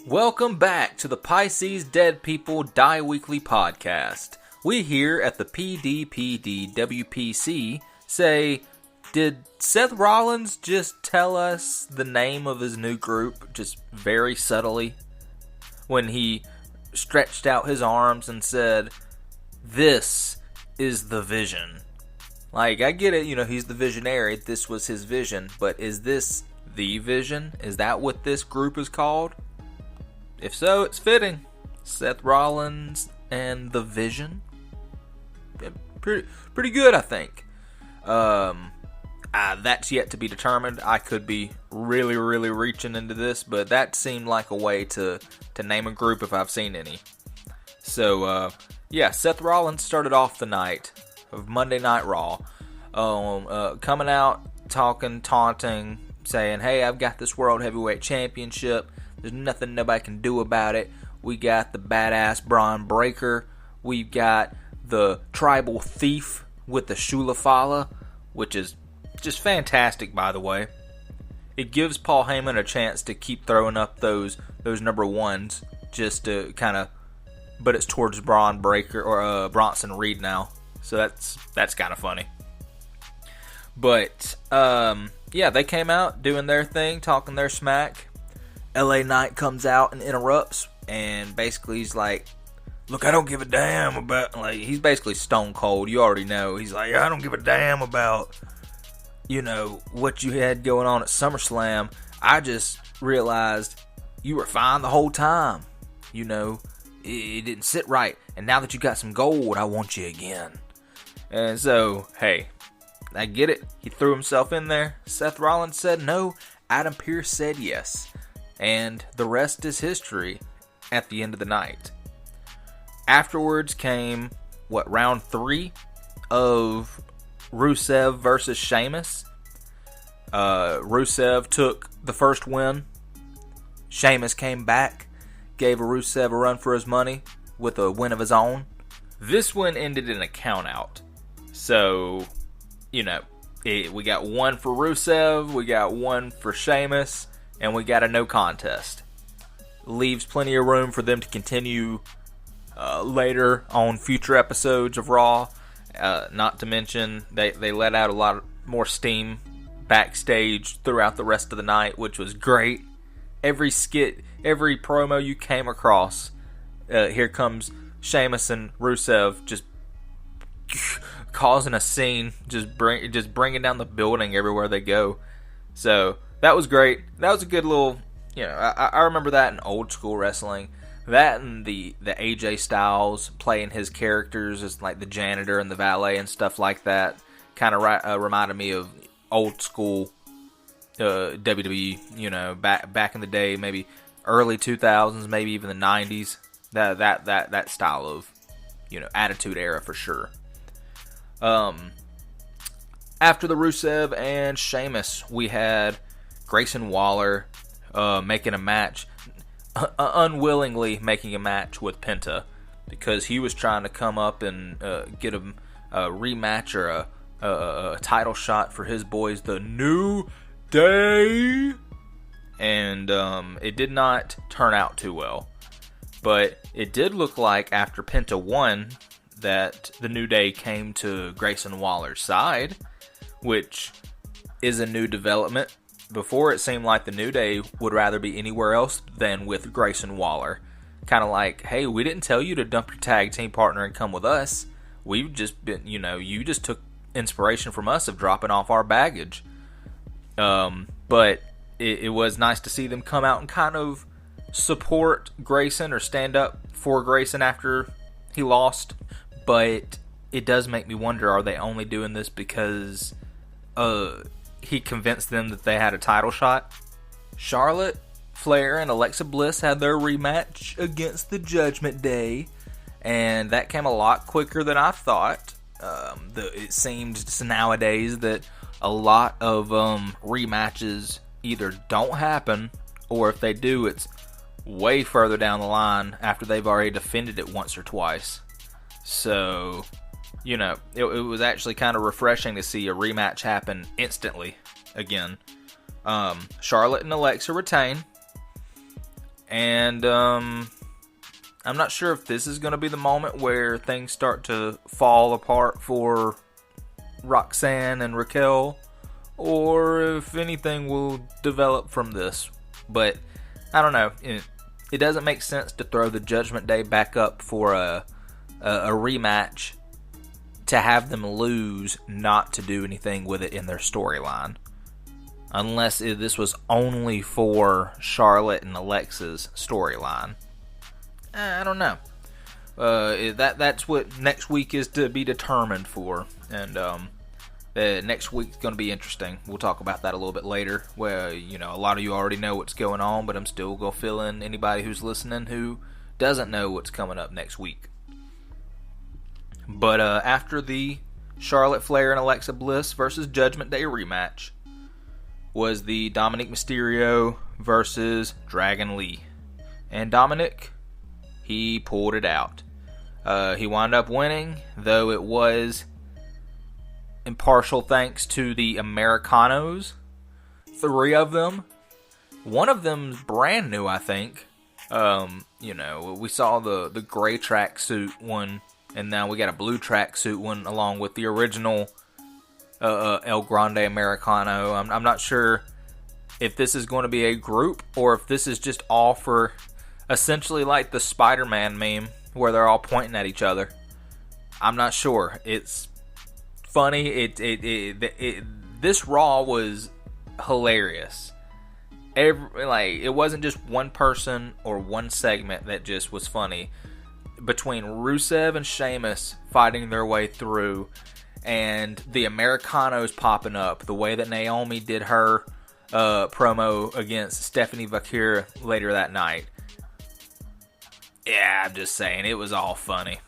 Welcome back to the Pisces Dead People Die Weekly podcast. We here at the PDPDW say, did Seth Rollins just tell us the name of his new group just very subtly when he stretched out his arms and said, "This is the vision"? Like, I get it, he's the visionary, this was his vision, but is this the vision? Is that what this group is called? If so, it's fitting. Seth Rollins and the Vision. Yeah, pretty good, I think. That's yet to be determined. I could be really reaching into this, but that seemed like a way to name a group if I've seen any. So, Seth Rollins started off the night of Monday Night Raw, coming out, talking, taunting, saying, "Hey, I've got this World Heavyweight Championship. There's nothing nobody can do about it. We got the badass Braun Breaker. We've got the Tribal Thief with the Shula Fala," which is just fantastic, by the way. It gives Paul Heyman a chance to keep throwing up those number ones, just to kind of, but it's towards Braun Breaker or Bronson Reed now, so that's kind of funny. But they came out doing their thing, talking their smack. LA Knight comes out and interrupts, and basically he's like, "Look, I don't give a damn about," like, he's basically stone cold, you already know. He's like, "I don't give a damn about, what you had going on at SummerSlam. I just realized you were fine the whole time. It didn't sit right, and now that you got some gold, I want you again." And so, hey, I get it. He threw himself in there. Seth Rollins said no. Adam Pearce said yes. And the rest is history at the end of the night. Afterwards came, round 3 of Rusev versus Sheamus. Rusev took the first win. Sheamus came back, gave Rusev a run for his money with a win of his own. This one ended in a countout. So, we got one for Rusev, we got one for Sheamus, and we got a no contest. Leaves plenty of room for them to continue later on future episodes of Raw. Not to mention, they let out a lot more steam backstage throughout the rest of the night, which was great. Every skit, every promo you came across, here comes Sheamus and Rusev just causing a scene, just bringing down the building everywhere they go. So that was great. That was a good little, I remember that in old school wrestling. That and the AJ Styles playing his characters as like the janitor and the valet and stuff like that kind of reminded me of old school WWE. Back in the day, maybe early 2000s, maybe even the 90s. That style of Attitude Era for sure. After the Rusev and Sheamus, we had Grayson Waller making a match, unwillingly making a match with Penta, because he was trying to come up and get him a rematch or a title shot for his boys, the New Day, and it did not turn out too well. But it did look like after Penta won that the New Day came to Grayson Waller's side, which is a new development. Before, it seemed like the New Day would rather be anywhere else than with Grayson Waller. Kind of like, hey, we didn't tell you to dump your tag team partner and come with us. We've just been, you just took inspiration from us of dropping off our baggage. But it was nice to see them come out and kind of support Grayson or stand up for Grayson after he lost. But it does make me wonder, are they only doing this because he convinced them that they had a title shot? Charlotte Flair and Alexa Bliss had their rematch against the Judgment Day, and that came a lot quicker than I thought. It seems nowadays that a lot of rematches either don't happen, or if they do, it's way further down the line after they've already defended it once or twice. So, it was actually kind of refreshing to see a rematch happen instantly again. Charlotte and Alexa retain. And I'm not sure if this is going to be the moment where things start to fall apart for Roxanne and Raquel, or if anything will develop from this. But I don't know. It doesn't make sense to throw the Judgment Day back up for a rematch to have them lose, not to do anything with it in their storyline. Unless this was only for Charlotte and Alexa's storyline. I don't know. That's what next week is to be determined for. And next week's going to be interesting. We'll talk about that a little bit later. Where, a lot of you already know what's going on, but I'm still going to fill in anybody who's listening who doesn't know what's coming up next week. But after the Charlotte Flair and Alexa Bliss versus Judgment Day rematch was the Dominic Mysterio versus Dragon Lee. And Dominic, he pulled it out. He wound up winning, though it was in partial thanks to the Americanos. 3 of them. One of them's brand new, I think. We saw the gray tracksuit one, and now we got a blue tracksuit one along with the original El Grande Americano. I'm not sure if this is going to be a group or if this is just all for essentially like the Spider-Man meme where they're all pointing at each other. I'm not sure. It's funny. This Raw was hilarious. It wasn't just one person or one segment that just was funny. Between Rusev and Sheamus fighting their way through, and the Americanos popping up, the way that Naomi did her promo against Stephanie Vaquer later that night. Yeah, I'm just saying, it was all funny.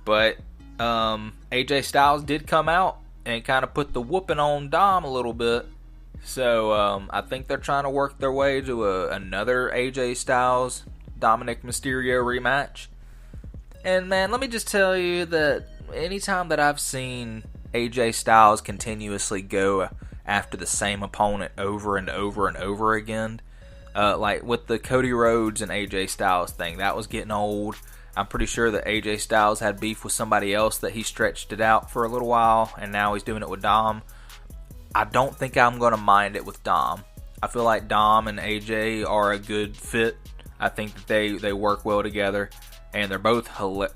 But AJ Styles did come out and kind of put the whooping on Dom a little bit. So I think they're trying to work their way to another AJ Styles Dominic Mysterio rematch. And man, let me just tell you that anytime that I've seen AJ Styles continuously go after the same opponent over and over and over again, like with the Cody Rhodes and AJ Styles thing, that was getting old. I'm pretty sure that AJ Styles had beef with somebody else that he stretched it out for a little while, and now he's doing it with Dom. I don't think I'm going to mind it with Dom. I feel like Dom and AJ are a good fit. I think that they work well together. And they're both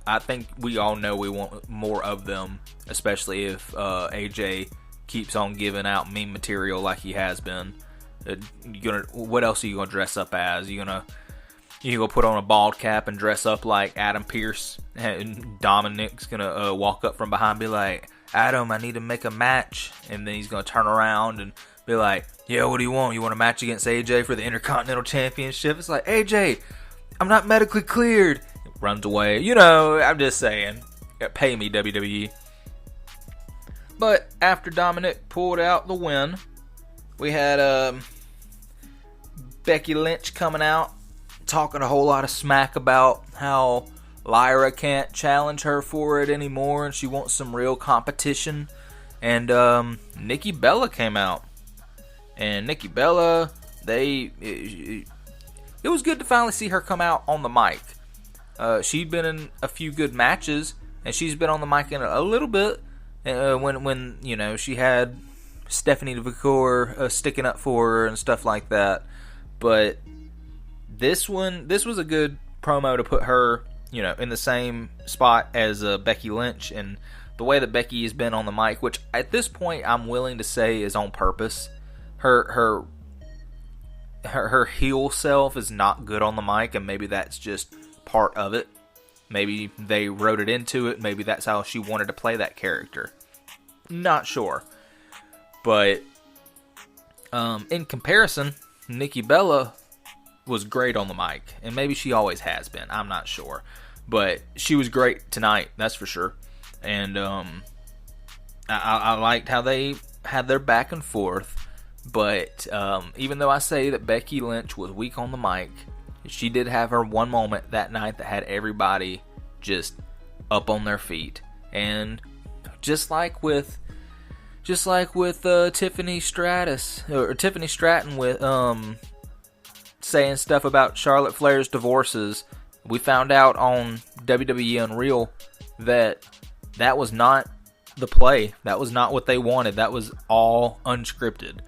I think we all know we want more of them, especially if AJ keeps on giving out meme material like he has been. What else are you gonna dress up as? You gonna put on a bald cap and dress up like Adam Pearce? And Dominic's gonna walk up from behind and be like, "Adam, I need to make a match," and then he's gonna turn around and be like, "Yeah, what do you want? You want a match against AJ for the Intercontinental Championship?" It's like, AJ, I'm not medically cleared. Runs away. I'm just saying. Pay me, WWE. But after Dominic pulled out the win, we had Becky Lynch coming out, talking a whole lot of smack about how Lyra can't challenge her for it anymore, and she wants some real competition. And Nikki Bella came out. And Nikki Bella, it was good to finally see her come out on the mic. She'd been in a few good matches, and she's been on the mic in a little bit. When she had Stephanie Vaquer sticking up for her and stuff like that. But this was a good promo to put her, in the same spot as Becky Lynch, and the way that Becky has been on the mic, which at this point I'm willing to say is on purpose. Her heel self is not good on the mic, and maybe that's just part of it. Maybe they wrote it into it. Maybe that's how she wanted to play that character. Not sure. But in comparison, Nikki Bella was great on the mic. And maybe she always has been. I'm not sure. But she was great tonight. That's for sure. And I liked how they had their back and forth. But even though I say that Becky Lynch was weak on the mic, she did have her one moment that night that had everybody just up on their feet. And just like with Tiffany Stratton with saying stuff about Charlotte Flair's divorces. We found out on WWE Unreal that was not the play. That was not what they wanted. That was all unscripted.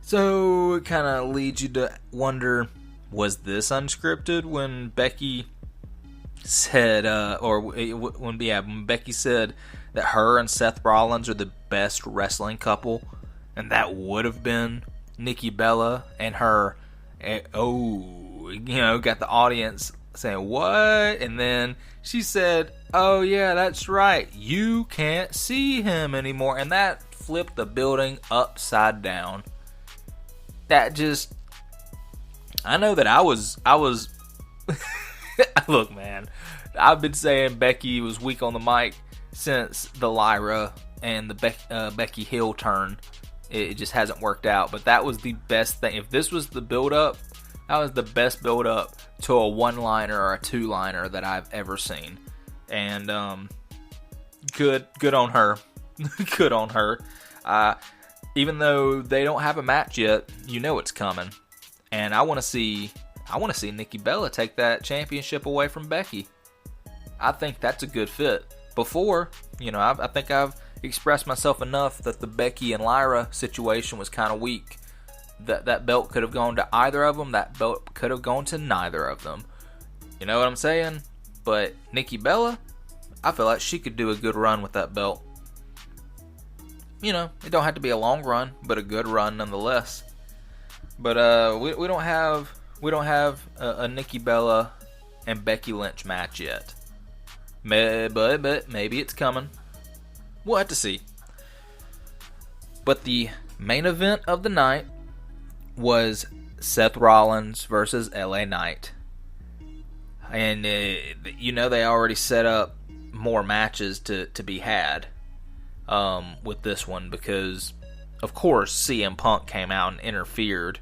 So it kind of leads you to wonder, was this unscripted when Becky said, when Becky said that her and Seth Rollins are the best wrestling couple, and that would have been Nikki Bella and her, got the audience saying, what? And then she said, oh yeah, that's right, you can't see him anymore. And that flipped the building upside down. That just, I know that I was look, man, I've been saying Becky was weak on the mic since the Lyra and the Becky heel turn. It just hasn't worked out. But that was the best thing. If this was the build-up, that was the best build-up to a one-liner or a two-liner that I've ever seen. And good on her. Good on her. Even though they don't have a match yet, you know it's coming. And I want to see Nikki Bella take that championship away from Becky. I think that's a good fit. Before, I think I've expressed myself enough that the Becky and Lyra situation was kind of weak. That belt could have gone to either of them. That belt could have gone to neither of them. You know what I'm saying? But Nikki Bella, I feel like she could do a good run with that belt. It don't have to be a long run, but a good run nonetheless. But we don't have a Nikki Bella and Becky Lynch match yet. But maybe it's coming. We'll have to see. But the main event of the night was Seth Rollins versus LA Knight. And, they already set up more matches to be had with this one because, of course, CM Punk came out and interfered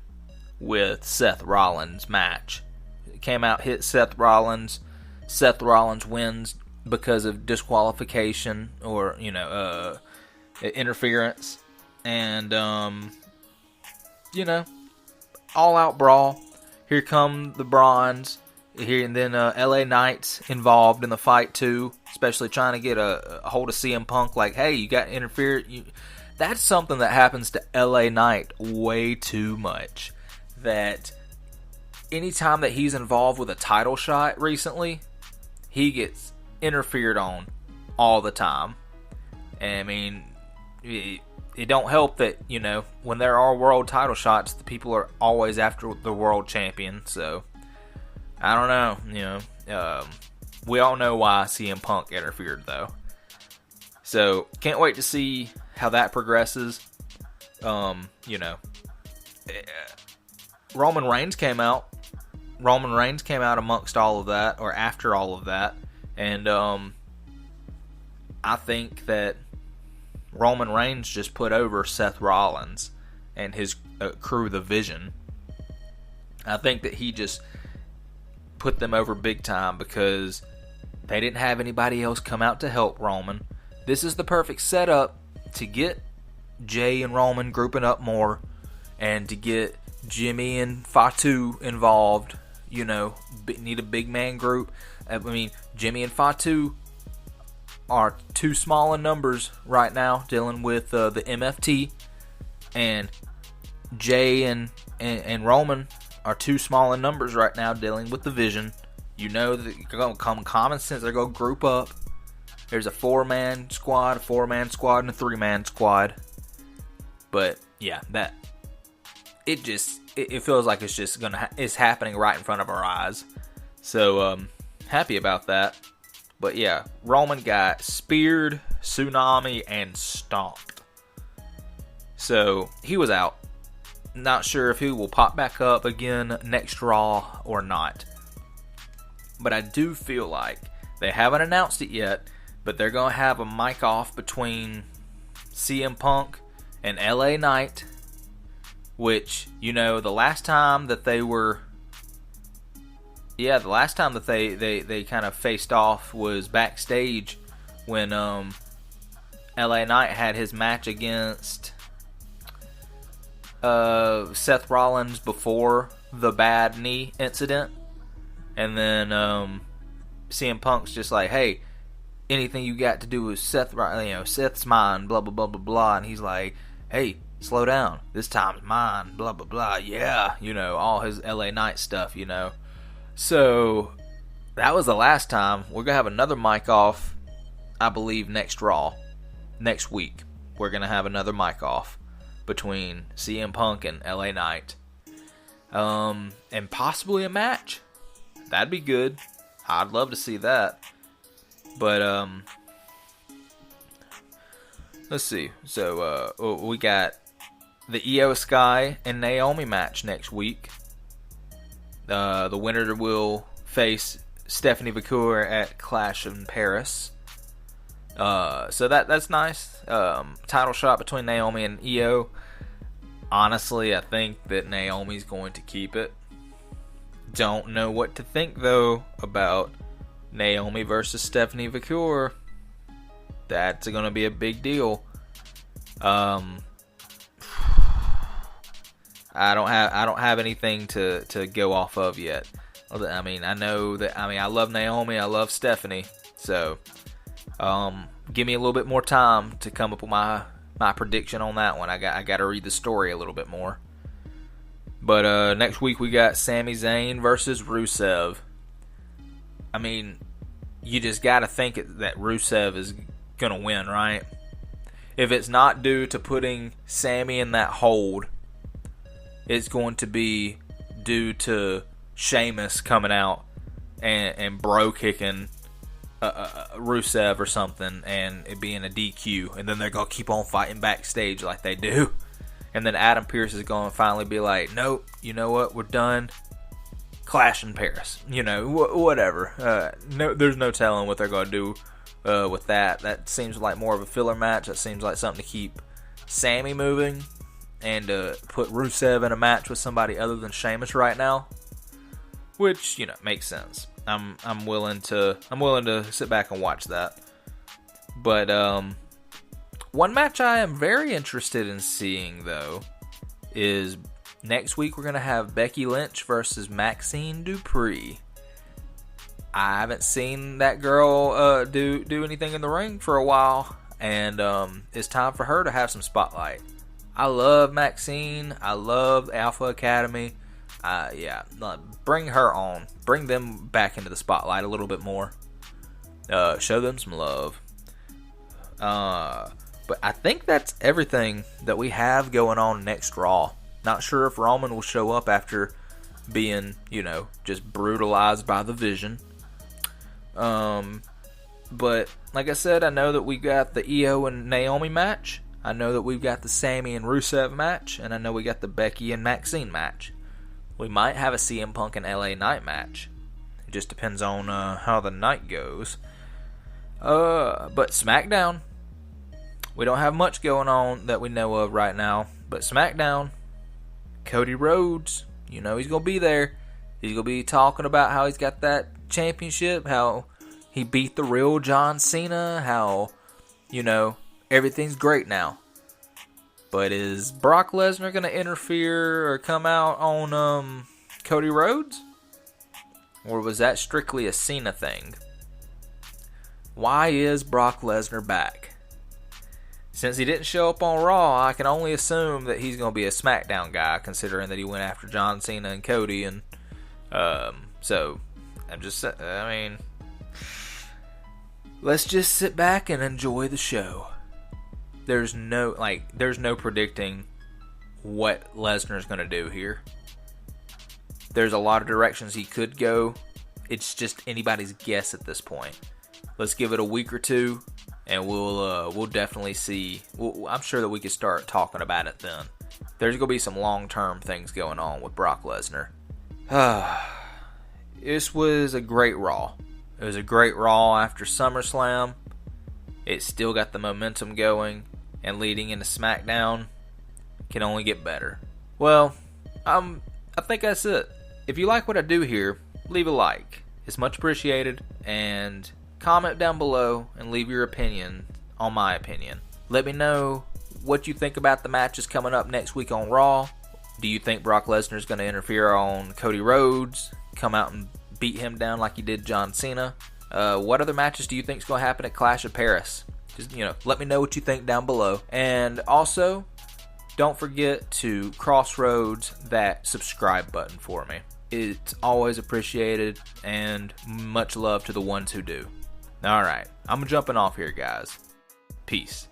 with Seth Rollins' match. It came out, hit Seth Rollins. Seth Rollins wins because of disqualification or, interference. And, all-out brawl. Here come the Bronze. Here and then LA Knight's involved in the fight too, especially trying to get a hold of CM Punk. Like, hey, you got interfered. That's something that happens to LA Knight way too much. That anytime that he's involved with a title shot recently, he gets interfered on all the time. And I mean, it don't help that, when there are world title shots, the people are always after the world champion. So, I don't know. We all know why CM Punk interfered, though. So, can't wait to see how that progresses. Roman Reigns came out. Roman Reigns came out amongst all of that, or after all of that. And I think that Roman Reigns just put over Seth Rollins and his crew, The Vision. I think that he just put them over big time because they didn't have anybody else come out to help Roman. This is the perfect setup to get Jay and Roman grouping up more and to get Jimmy and Fatu involved. Need a big man group. I mean, Jimmy and Fatu are too small in numbers right now, dealing with the MFT, and Jay and Roman are too small in numbers right now, dealing with the Vision. That you're going to come common sense. They're going to group up. There's a 4-man squad, a 4-man squad, and a 3-man squad. But yeah, it feels like it's just it's happening right in front of our eyes. So happy about that. But yeah, Roman got speared, tsunami, and stomped. So he was out. Not sure if he will pop back up again next Raw or not. But I do feel like they haven't announced it yet, but they're going to have a mic off between CM Punk and LA Knight, which, the last time that they were... Yeah, the last time that they kind of faced off was backstage when LA Knight had his match against Seth Rollins before the bad knee incident. And then CM Punk's just like, hey, anything you got to do with Seth, Seth's mine, blah, blah, blah, blah, blah. And he's like, hey, slow down. This time's mine, blah, blah, blah. Yeah, all his LA Knight stuff, So, that was the last time. We're going to have another mic off, I believe, next Raw. Next week, we're going to have another mic off between CM Punk and LA Knight. And possibly a match. That'd be good. I'd love to see that. But, let's see. So, we got the Io Sky and Naomi match next week. The winner will face Stephanie Vacour at Clash in Paris. So that's nice. Title shot between Naomi and Io. Honestly, I think that Naomi's going to keep it. Don't know what to think, though, about Naomi versus Stephanie Vacour. That's going to be a big deal. I don't have anything to go off of yet. I mean, I love Naomi, I love Stephanie. So, give me a little bit more time to come up with my prediction on that one. I got to read the story a little bit more. But next week we got Sami Zayn versus Rusev. I mean, you just got to think that Rusev is going to win, right? If it's not due to putting Sami in that hold, it's going to be due to Sheamus coming out and bro kicking Rusev or something, and it being a DQ, and then they're going to keep on fighting backstage like they do. And then Adam Pearce is going to finally be like, nope, you know what, we're done. Clash in Paris. Whatever. There's no telling what they're going to do with that. That seems like more of a filler match. That seems like something to keep Sami moving and put Rusev in a match with somebody other than Sheamus right now. Which, makes sense. I'm willing to sit back and watch that. But one match I am very interested in seeing, though, is next week we're going to have Becky Lynch versus Maxine Dupree. I haven't seen that girl do anything in the ring for a while, and it's time for her to have some spotlight. I love Maxine. I love Alpha Academy. Bring her on. Bring them back into the spotlight a little bit more. Show them some love. But I think that's everything that we have going on next Raw. Not sure if Roman will show up after being, just brutalized by the Vision. But like I said, I know that we got the Io and Naomi match. I know that we've got the Sami and Rusev match. And I know we got the Becky and Maxine match. We might have a CM Punk and LA Knight match. It just depends on how the night goes. But SmackDown, we don't have much going on that we know of right now. But SmackDown, Cody Rhodes, he's going to be there. He's going to be talking about how he's got that championship, how he beat the real John Cena, how, everything's great now. But is Brock Lesnar going to interfere or come out on Cody Rhodes? Or was that strictly a Cena thing? Why is Brock Lesnar back? Since he didn't show up on Raw, I can only assume that he's going to be a SmackDown guy, considering that he went after John Cena and Cody. And so, let's just sit back and enjoy the show. There's no predicting what Lesnar's going to do here. There's a lot of directions he could go. It's just anybody's guess at this point. Let's give it a week or two, and we'll definitely see. I'm sure that we could start talking about it then. There's going to be some long-term things going on with Brock Lesnar. This was a great Raw. It was a great Raw after SummerSlam. It still got the momentum going, and leading into SmackDown can only get better. Well, I think that's it. If you like what I do here, leave a like. It's much appreciated, and comment down below and leave your opinion on my opinion. Let me know what you think about the matches coming up next week on Raw. Do you think Brock Lesnar is going to interfere on Cody Rhodes, come out and beat him down like he did John Cena? What other matches do you think is going to happen at Clash of Paris? Just, let me know what you think down below. And also, don't forget to crossroads that subscribe button for me. It's always appreciated, and much love to the ones who do. Alright, I'm jumping off here, guys. Peace.